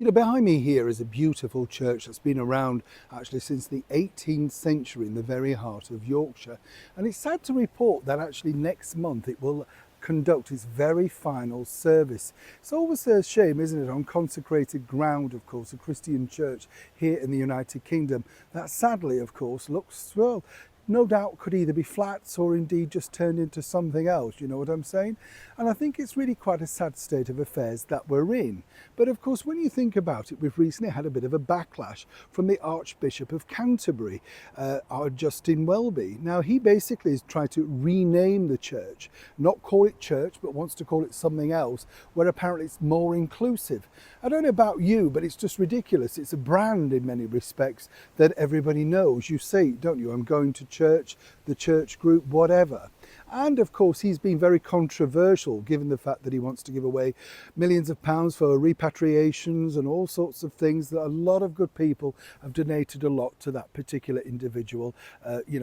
You know, behind me here is a beautiful church that's been around actually since the 18th century in the very heart of Yorkshire. And it's sad to report that actually next month it will conduct its very final service. It's always a shame, isn't it, on consecrated ground, of course, a Christian church here in the United Kingdom, that sadly, of course, looks, well, no doubt could either be flats or indeed just turned into something else, you know what I'm saying? And I think it's really quite a sad state of affairs that we're in. But of course, when you think about it, we've recently had a bit of a backlash from the Archbishop of Canterbury, our Justin Welby. Now, he basically has tried to rename the church, not call it church, but wants to call it something else, where apparently it's more inclusive. I don't know about you, but it's just ridiculous. It's a brand in many respects that everybody knows. You say, don't you, I'm going to church, the church group, whatever. And of course, he's been very controversial given the fact that he wants to give away millions of pounds for repatriations and all sorts of things that a lot of good people have donated a lot to that particular individual,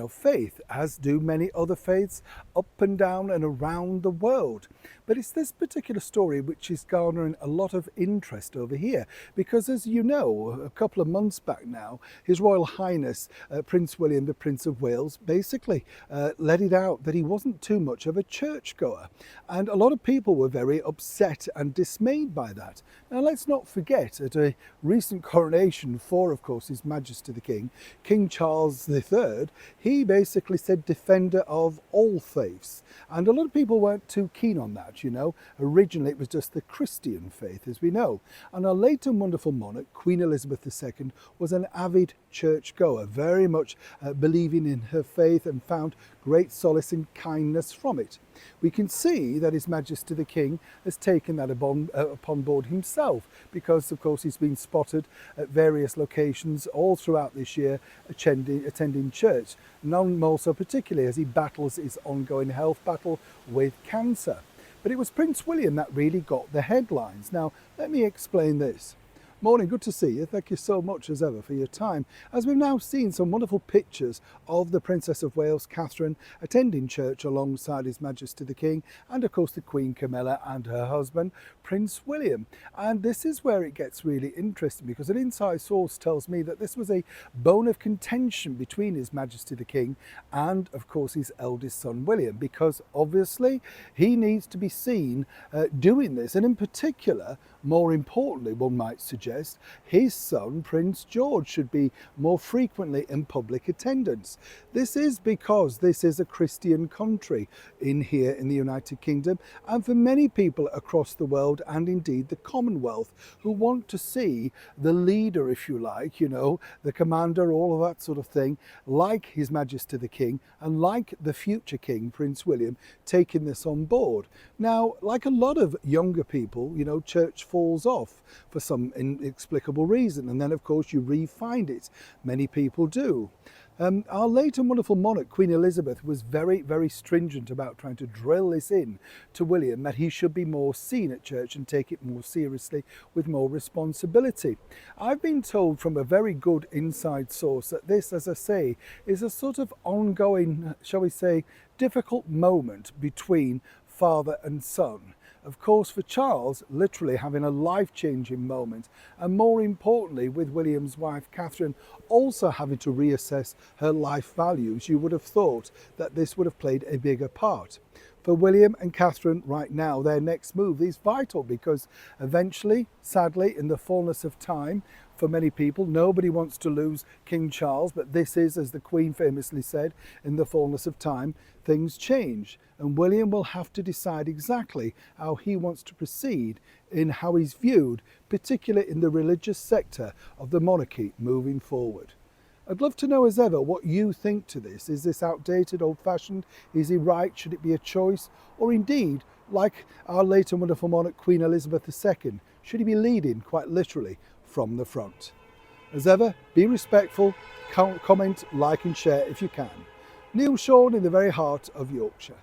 faith, as do many other faiths up and down and around the world. But it's this particular story which is garnering a lot of interest over here because, as you know, a couple of months back now, His Royal Highness Prince William, the Prince of Wales, basically let it out that he wasn't too much of a churchgoer. And a lot of people were very upset and dismayed by that. Now, let's not forget, at a recent coronation for, of course, His Majesty the King, King Charles III, he basically said defender of all faiths. And a lot of people weren't too keen on that, you know. Originally, it was just the Christian faith, as we know. And our late and wonderful monarch, Queen Elizabeth II, was an avid churchgoer, very much believing in her faith and found great solace and kindness from it. We can see that His Majesty the King has taken that upon board himself because, of course, he's been spotted at various locations all throughout this year attending church, none more so particularly as he battles his ongoing health battle with cancer. But it was Prince William that really got the headlines. Now, let me explain this. Morning, good to see you. Thank you so much as ever for your time. As we've now seen some wonderful pictures of the Princess of Wales, Catherine, attending church alongside His Majesty the King and of course the Queen Camilla and her husband, Prince William. And this is where it gets really interesting because an inside source tells me that this was a bone of contention between His Majesty the King and of course his eldest son William, because obviously he needs to be seen doing this, and in particular, more importantly, one might suggest, his son Prince George should be more frequently in public attendance. This is because this is a Christian country here in the United Kingdom, and for many people across the world and indeed the Commonwealth who want to see the leader, if you like, you know, the commander, all of that sort of thing, like His Majesty the King and like the future King Prince William, taking this on board. Now, like a lot of younger people, you know, church falls off for some inexplicable reason, and then of course you re-find it. Many people do. Our late and wonderful monarch, Queen Elizabeth, was very, very stringent about trying to drill this in to William, that he should be more seen at church and take it more seriously with more responsibility. I've been told from a very good inside source that this, as I say, is a sort of ongoing, shall we say, difficult moment between father and son. Of course, for Charles, literally having a life-changing moment, and more importantly, with William's wife, Catherine, also having to reassess her life values, you would have thought that this would have played a bigger part. For William and Catherine right now, their next move is vital because eventually, sadly, in the fullness of time, for many people, nobody wants to lose King Charles, but this is, as the Queen famously said, in the fullness of time, things change. And William will have to decide exactly how he wants to proceed in how he's viewed, particularly in the religious sector of the monarchy moving forward. I'd love to know as ever what you think to this. Is this outdated, old-fashioned? Is he right? Should it be a choice? Or indeed, like our late and wonderful monarch, Queen Elizabeth II, should he be leading, quite literally, from the front? As ever, be respectful, comment, like and share if you can. Neil Sean in the very heart of Yorkshire.